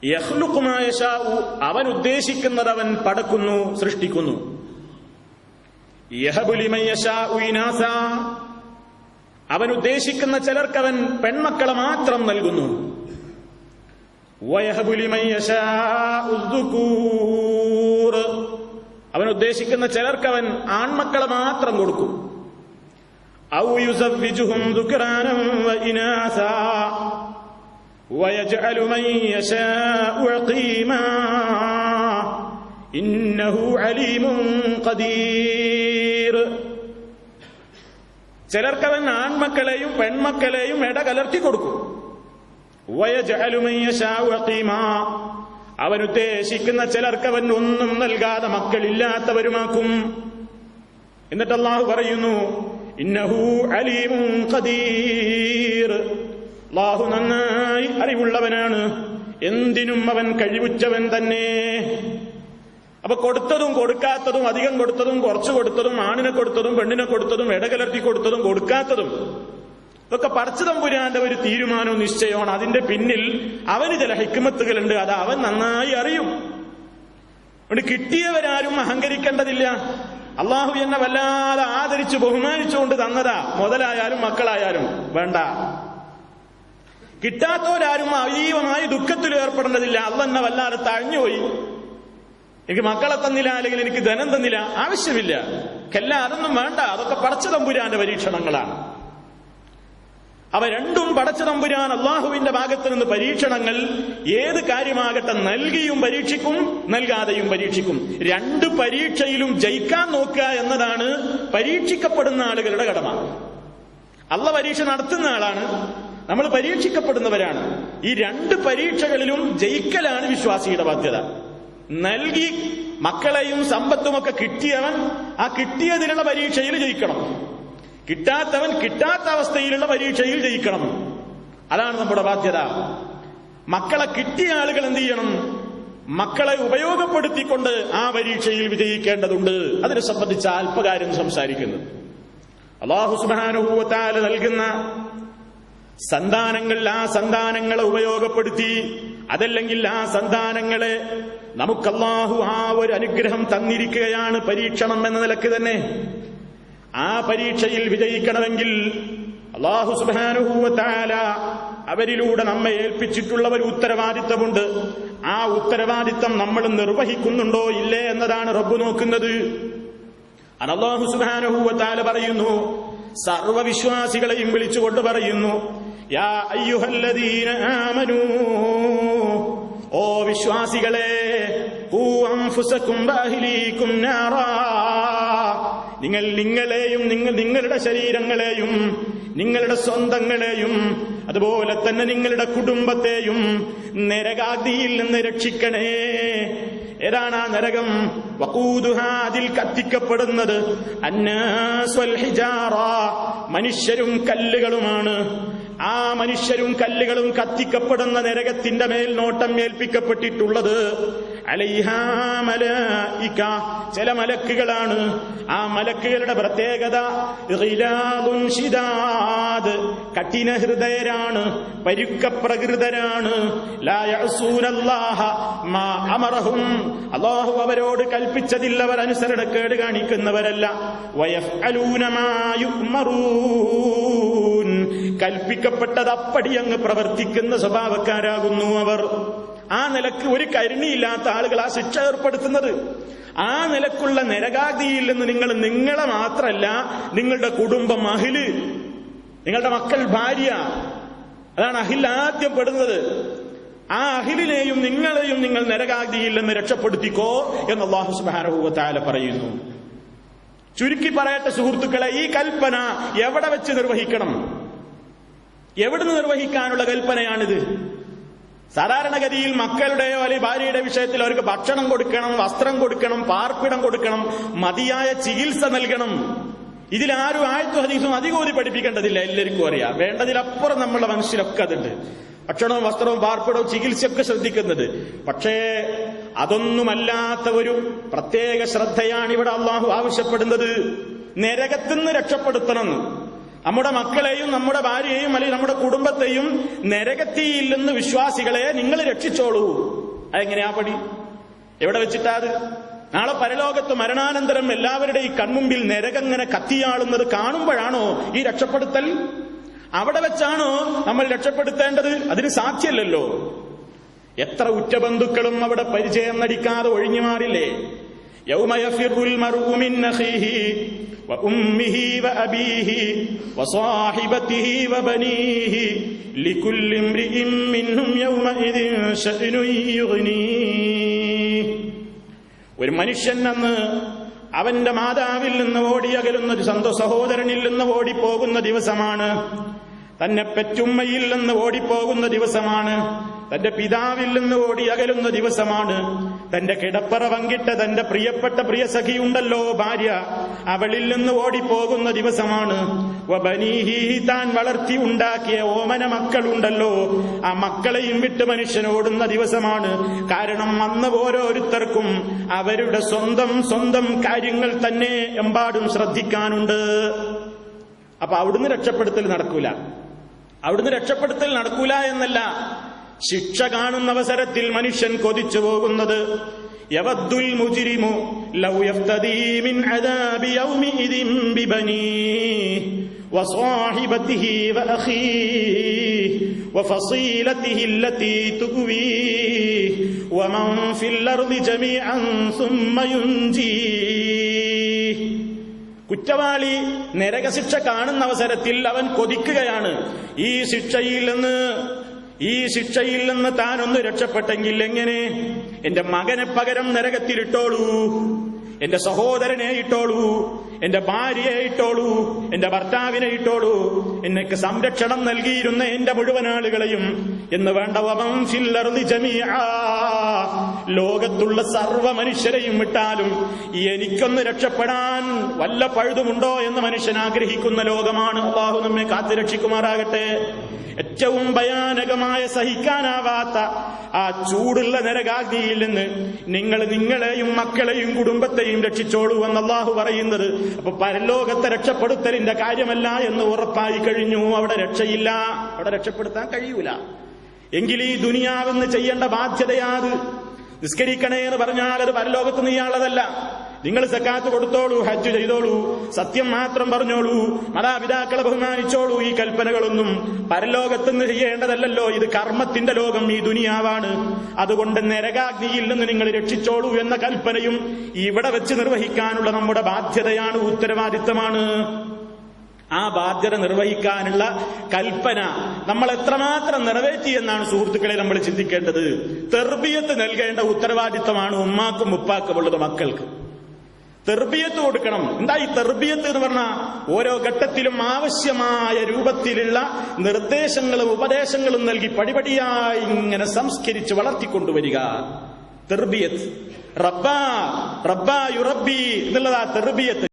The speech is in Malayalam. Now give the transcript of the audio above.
യഖ്ലുഖു മാ യശാഉ, അവൻ ഉദ്ദേശിക്കുന്നത് അവൻ പടക്കുന്നു, സൃഷ്ടിക്കുന്നു. യഹബു ലിമൻ യശാഉ ഇനാസ, അവൻ ഉദ്ദേശിക്കുന്ന ചിലർക്കവൻ പെൺമക്കളെ മാത്രം നൽകുന്നു. വയഹബു ലിമൻ യശാഉ ദുകൂർ, അവൻ ഉദ്ദേശിക്കുന്ന ചിലർക്കവൻ ആൺമക്കളെ മാത്രം കൊടുക്കും. ഔ യുസവ്വിജുഹും ദുക്റാനൻ വ ഇനാസ വയജ്അലു മൻ യശാഉ അഖീമാ ഇന്നഹു അലീമുൻ ഖദീർ. ചിലർക്കവൻ ആൺമക്കളെയും പെൺമക്കളെയും ഇടകലർത്തി കൊടുക്കും. വയജ്അലു മൻ യശാഉ അഖീമാ, അവൻ ഉദ്ദേശിക്കുന്ന ചിലർക്കവൻ ഒന്നും നൽകാതെ മക്കളില്ലാത്തവരുമാക്കും. എന്നിട്ട് അല്ലാഹു പറയുന്നു, ഇന്നഹു അലീമുൻ ഖദീർ, അല്ലാഹു നന്നായി അറിവുള്ളവനാണ്, എന്തിനും അവൻ കഴിവുറ്റവൻ തന്നെ. അപ്പൊ കൊടുത്തതും കൊടുക്കാത്തതും, അധികം കൊടുത്തതും കുറച്ചു കൊടുത്തതും, ആണിനെ കൊടുത്തതും പെണ്ണിനെ കൊടുത്തതും, ഇടകലർത്തി കൊടുത്തതും കൊടുക്കാത്തതും, ഇതൊക്കെ പടച്ച തമ്പുരാന്റെ ഒരു തീരുമാനവും നിശ്ചയമാണ്. അതിന്റെ പിന്നിൽ അവന് ചില ഹിക്മത്തുകളുണ്ട്, അത് അവൻ നന്നായി അറിയും. അതുകൊണ്ട് കിട്ടിയവരാരും അഹങ്കരിക്കേണ്ടതില്ല. അള്ളാഹു എന്നെ വല്ലാതെ ആദരിച്ച് ബഹുമാനിച്ചുകൊണ്ട് തന്നതാ, മുതലായാലും മക്കളായാലും വേണ്ട. കിട്ടാത്തവരാരും അതീവമായി ദുഃഖത്തിൽ ഏർപ്പെടേണ്ടതില്ല. അള്ളാഹ് എന്നെ വല്ലാതെ തഴഞ്ഞുപോയി, എനിക്ക് മക്കളെ തന്നില്ല, അല്ലെങ്കിൽ എനിക്ക് ധനം തന്നില്ല, ആവശ്യമില്ല. അതൊന്നും വേണ്ട. അതൊക്കെ പടച്ച തമ്പുരാന്റെ പരീക്ഷണങ്ങളാണ്. അവ രണ്ടും പടച്ച തമ്പുരാൻ അള്ളാഹുവിന്റെ ഭാഗത്ത് നിന്ന് പരീക്ഷണങ്ങൾ ഏത് കാര്യമാകട്ടെ നൽകിയും പരീക്ഷിക്കും, നൽകാതെയും പരീക്ഷിക്കും. രണ്ട് പരീക്ഷയിലും ജയിക്കാൻ നോക്കുക എന്നതാണ് പരീക്ഷിക്കപ്പെടുന്ന ആളുകളുടെ കടമ. അള്ളാഹ് പരീക്ഷ നടത്തുന്ന ആളാണ്, നമ്മൾ പരീക്ഷിക്കപ്പെടുന്നവരാണ്. ഈ രണ്ട് പരീക്ഷകളിലും ജയിക്കലാണ് വിശ്വാസിയുടെ ബാധ്യത. നൽകി മക്കളെയും സമ്പത്തുമൊക്കെ കിട്ടിയവൻ ആ കിട്ടിയതിനുള്ള പരീക്ഷയിൽ ജയിക്കണം. കിട്ടാത്തവൻ കിട്ടാത്ത അവസ്ഥയിലുള്ള പരീക്ഷയിൽ ജയിക്കണം. അതാണ് നമ്മുടെ ബാധ്യത. മക്കളെ കിട്ടിയ ആളുകൾ എന്ത് ചെയ്യണം? മക്കളെ ഉപയോഗപ്പെടുത്തിക്കൊണ്ട് ആ പരീക്ഷയിൽ വിജയിക്കേണ്ടതുണ്ട്. അതിനെ സംബന്ധിച്ച അല്പകാര്യം സംസാരിക്കുന്നത്, അല്ലാഹു സുബ്ഹാനഹു വ തആല നൽകുന്ന സന്താനങ്ങൾ, ആ സന്താനങ്ങളെ ഉപയോഗപ്പെടുത്തി, അതല്ലെങ്കിൽ ആ സന്താനങ്ങളെ നമുക്ക് അല്ലാഹു ആ ഒരു അനുഗ്രഹം തന്നിരിക്കുകയാണ്, പരീക്ഷണം എന്ന നിലക്ക് തന്നെ. ആ പരീക്ഷയിൽ വിജയിക്കണമെങ്കിൽ അല്ലാഹു സുബ്ഹാനഹു വ തആല അവരിലൂടെ നമ്മെ ഏൽപ്പിച്ചിട്ടുള്ള ഒരു ഉത്തരവാദിത്തമുണ്ട്. ആ ഉത്തരവാദിത്തം നമ്മൾ നിർവഹിക്കുന്നുണ്ടോ ഇല്ലേ എന്നതാണ് റബ്ബ് നോക്കുന്നത്. അല്ലാഹു സുബ്ഹാനഹു വ തആല പറയുന്നു, സർവവിശ്വാസികളെയും വിളിച്ചുകൊണ്ട് പറയുന്നു, യാ അയ്യുഹല്ലദീന ആമനൂ, ഓ വിശ്വാസികളെ, ഖൂ അൻഫുസകും വഅഹ്ലീകും നാറാ, നിങ്ങളെയും നിങ്ങളുടെ ശരീരങ്ങളെയും നിങ്ങളുടെ സ്വന്തങ്ങളെയും അതുപോലെ തന്നെ നിങ്ങളുടെ കുടുംബത്തെയും നരകാഗ്നിയിൽ നിന്ന് രക്ഷിക്കണേ. ഏതാണ് ആ നരകം? വഖൂദുഹാ, അതിൽ കത്തിക്കപ്പെടുന്നത് അന്നാസ് വൽ ഹിജാറ, മനുഷ്യരും കല്ലുകളുമാണ്. ആ മനുഷ്യരും കല്ലുകളും കത്തിക്കപ്പെടുന്ന നരകത്തിന്റെ മേൽ നോട്ടം ഏൽപ്പിക്കപ്പെട്ടിട്ടുള്ളത് അലൈഹാ മലായിക, ചില മലക്കുകളാണ്. ആ മലക്കുകളുടെ പ്രത്യേകത ഗിലാദുൻ ശിദാദ്, കഠിന ഹൃദയരാണ്, പരുക്കപ്രകൃതരാണ്. ലാ യഅസൂനല്ലാഹ മാ അമറഹും, അല്ലാഹു അവരോട് കൽപ്പിച്ചതിൽ അവർ അനുസരണക്കേട് കാണിക്കുന്നവരല്ല. വയഫ്അലൂന മാ യുഅ്മറൂൻ, കൽപ്പിക്കപ്പെട്ടത് അപ്പടി അങ്ങ് പ്രവർത്തിക്കുന്ന സ്വഭാവക്കാരാകുന്നു അവർ. ആ നിലക്ക് ഒരു കരുണിയില്ലാത്ത ആളുകൾ ആ ശിക്ഷ ഏർപ്പെടുത്തുന്നത്. ആ നിലക്കുള്ള നരകാഗ്നിയിൽ നിന്ന് നിങ്ങളെ മാത്രമല്ല, നിങ്ങളുടെ കുടുംബം, അഹില്, നിങ്ങളുടെ മക്കൾ, ഭാര്യ, അതാണ് അഹിൽ ആദ്യം പെടുന്നത്. ആ അഹിലിനെയും നിങ്ങളെയും നിങ്ങൾ നരകാഗ്നിയിൽ നിന്ന് രക്ഷപ്പെടുത്തിക്കോ എന്ന് അല്ലാഹു സുബ്ഹാനഹു വ തആല പറയുന്നു. ചുരുക്കി പറയട്ടെ സുഹൃത്തുക്കളെ, ഈ കൽപ്പന എവിടെ വെച്ച് നിർവഹിക്കണം? എവിടുന്ന് നിർവഹിക്കാനുള്ള കൽപ്പനയാണിത്? സാധാരണഗതിയിൽ മക്കളുടെയോ അല്ലെങ്കിൽ ഭാര്യയുടെ വിഷയത്തിൽ അവർക്ക് ഭക്ഷണം കൊടുക്കണം, വസ്ത്രം കൊടുക്കണം, പാർപ്പിടം കൊടുക്കണം, മതിയായ ചികിത്സ നൽകണം. ഇതിലാരും ആയത്തും ഹദീസും അധികം പഠിപ്പിക്കേണ്ടതില്ല, എല്ലാവർക്കും അറിയാം. വേണ്ടതിലപ്പുറം നമ്മളുടെ മനസ്സിലൊക്കെ അതുണ്ട്. ഭക്ഷണവും വസ്ത്രവും പാർപ്പിടവും ചികിത്സയൊക്കെ ശ്രദ്ധിക്കുന്നത്. പക്ഷേ അതൊന്നുമല്ലാത്ത ഒരു പ്രത്യേക ശ്രദ്ധയാണ് ഇവിടെ അള്ളാഹു ആവശ്യപ്പെടുന്നത്. നരകത്തുനിന്ന് രക്ഷപ്പെടുത്തണം. ആ നമ്മുടെ മക്കളെയും നമ്മുടെ ഭാര്യയെയും അല്ലെങ്കിൽ നമ്മുടെ കുടുംബത്തെയും നരകത്തിയിൽ നിന്ന് വിശ്വാസികളെ നിങ്ങൾ രക്ഷിച്ചോളൂ. അതെങ്ങനെയാ പടി? എവിടെ വെച്ചിട്ടാ അത്? നാളെ പരലോകത്ത് മരണാനന്തരം എല്ലാവരുടെയും കൺമുമ്പിൽ നരകങ്ങനെ കത്തിയാളുന്നത് കാണുമ്പോഴാണോ ഈ രക്ഷപ്പെടുത്തൽ? അവിടെ വെച്ചാണോ നമ്മൾ രക്ഷപ്പെടുത്തേണ്ടത്? അതിന് സാധ്യമല്ലല്ലോ. എത്ര ഉറ്റബന്ധുക്കളും അവിടെ പരിചയം നടിക്കാതെ ഒഴിഞ്ഞു മാറില്ലേ? യൗമ യഫിറുൽ മർഉ മിൻ അഖീഹി വഉമ്മിഹി വഅബീഹി വസാഹിബതിഹി വബനീഹി ലികുല്ലി ഇംറിഇൻ മിൻഹും യൗമഇദിൻ ശഅ്നുൻ യുഗ്നീഹി. ഒരു മനുഷ്യൻ അന്ന് അവന്റെ മാതാവിൽ നിന്ന് ഓടിയകലുന്ന ഒരു സ്വന്തം സഹോദരനിൽ നിന്ന് ഓടിപ്പോകുന്ന ദിവസമാണ്. തന്നെ പെറ്റുമ്മയിൽ നിന്ന് ഓടിപ്പോകുന്ന ദിവസമാണ്. തന്റെ പിതാവിൽ നിന്ന് ഓടിയകലുന്ന ദിവസമാണ്. തന്റെ കിടപ്പറ പങ്കിട്ട തന്റെ പ്രിയപ്പെട്ട പ്രിയ സഖിയുണ്ടല്ലോ ഭാര്യ, അവളിൽ നിന്ന് ഓടിപ്പോകുന്ന ദിവസമാണ്. വബനീഹി, താൻ വളർത്തി ഉണ്ടാക്കിയ ഓമന മക്കളുണ്ടല്ലോ, ആ മക്കളെയും വിട്ട് മനുഷ്യൻ ഓടുന്ന ദിവസമാണ്. കാരണം അന്ന് ഓരോരുത്തർക്കും അവരുടെ സ്വന്തം കാര്യങ്ങൾ തന്നെ എമ്പാടും ശ്രദ്ധിക്കാനുണ്ട്. അപ്പൊ അവിടുന്ന് രക്ഷപ്പെടുത്തൽ നടക്കൂല. അവിടുന്ന് രക്ഷപ്പെടുത്തൽ നടക്കൂല എന്നല്ല, ശിക്ഷ കാണുന്ന അവസരത്തിൽ മനുഷ്യൻ കൊതിച്ചു പോകുന്നത് യവദ്ദുൽ മുജ്രിമു ലൗ യഫ്തദീ മിൻ അദാബി യൗമിഇദിൻ ബിബനീഹി വസാഹിബതിഹി വഅഖീഹി വഫസീലതിഹി അല്ലതീ തുഗ്വീഹി വമൻ ഫിൽ അർളി ജമീഅൻ സുമ്മ യുൻജീഹി. കുറ്റവാളി നരകശിക്ഷ കാണുന്ന അവസരത്തിൽ അവൻ കൊതിക്കുകയാണ്, ഈ ശിക്ഷയിൽ നിന്ന് താനൊന്ന് രക്ഷപ്പെട്ടെങ്കിൽ എങ്ങനെ? എന്റെ മകനെ പകരം നരകത്തിലിട്ടോളൂ, എന്റെ സഹോദരനെ ഇട്ടോളൂ, എന്റെ ഭാര്യയെ ഇട്ടോളൂ, എന്റെ ഭർത്താവിനെ ഇട്ടോളൂ, എനിക്ക് സംരക്ഷണം നൽകിയിരുന്ന എന്റെ മുഴുവൻ ആളുകളെയും എന്ന് വേണ്ട. വമൻ ഫിൽ അർളി ജമീഅ, ലോകത്തുള്ള സർവ്വ മനുഷ്യരെയും വിട്ടാലും എനിക്കൊന്ന് രക്ഷപ്പെടാൻ വല്ല പഴുതുമുണ്ടോ എന്ന് മനുഷ്യൻ ആഗ്രഹിക്കുന്ന ലോകമാണ്. അല്ലാഹു നമ്മെ കാത്തുരക്ഷിക്കുമാറാകട്ടെ. ഏറ്റവും ഭയാനകമായ സഹിക്കാനാവാത്ത ആ ചൂടുള്ള നരകാഗ്നിയിൽ നിന്ന് നിങ്ങളെയും മക്കളെയും കുടുംബത്തെയും രക്ഷിച്ചോളൂ എന്ന് അല്ലാഹു പറയുന്നത്. അപ്പൊ പരലോകത്തെ രക്ഷപ്പെടുത്തലിന്റെ കാര്യമല്ല എന്ന് ഉറപ്പായി കഴിഞ്ഞു. അവിടെ രക്ഷയില്ല, അവിടെ രക്ഷപ്പെടുത്താൻ കഴിയൂല. എങ്കിൽ ഈ ദുനിയാവെന്ന് ചെയ്യേണ്ട ബാധ്യതയാത്. നിസ്കരിക്കണേ എന്ന് പറഞ്ഞാൽ അത് പരലോകത്ത് നീയാളതല്ല. നിങ്ങൾ സക്കാത്ത് കൊടുത്തോളൂ, ഹജ്ജ് ചെയ്തോളൂ, സത്യം മാത്രം പറഞ്ഞോളൂ, മാതാപിതാക്കളെ ബഹുമാനിച്ചോളൂ, ഈ കൽപ്പനകളൊന്നും പരലോകത്തുനിന്ന് ചെയ്യേണ്ടതല്ലോ. ഇത് കർമ്മത്തിന്റെ ലോകം, ഈ ദുനിയാവാണ്. അതുകൊണ്ട് നരകാഗ്നിയിൽ നിന്ന് നിങ്ങൾ രക്ഷിച്ചോളൂ എന്ന കൽപ്പനയും ഇവിടെ വെച്ച് നിർവഹിക്കാനുള്ള നമ്മുടെ ബാധ്യതയാണ്, ഉത്തരവാദിത്തമാണ്. ആ ബാധ്യത നിർവഹിക്കാനുള്ള കൽപ്പന നമ്മൾ എത്രമാത്രം നിറവേറ്റി എന്നാണ് സുഹൃത്തുക്കളെ നമ്മൾ ചിന്തിക്കേണ്ടത്. തെർബിയത്ത് നൽകേണ്ട ഉത്തരവാദിത്തമാണ് ഉമ്മാക്കും ഉപ്പാക്കും ഉള്ളത്. മക്കൾക്ക് തെർബിയത്ത് കൊടുക്കണം. എന്താ ഈ തെർബിയത്ത് എന്ന് പറഞ്ഞാൽ? ഓരോ ഘട്ടത്തിലും ആവശ്യമായ രൂപത്തിലുള്ള നിർദ്ദേശങ്ങളും ഉപദേശങ്ങളും നൽകി പടിപടിയായി ഇങ്ങനെ സംസ്കരിച്ച് വളർത്തിക്കൊണ്ടുവരിക. തെർബിയത്ത് റബ്ബാ യുറബ്ബി എന്നുള്ളതാ തെർബിയത്ത്.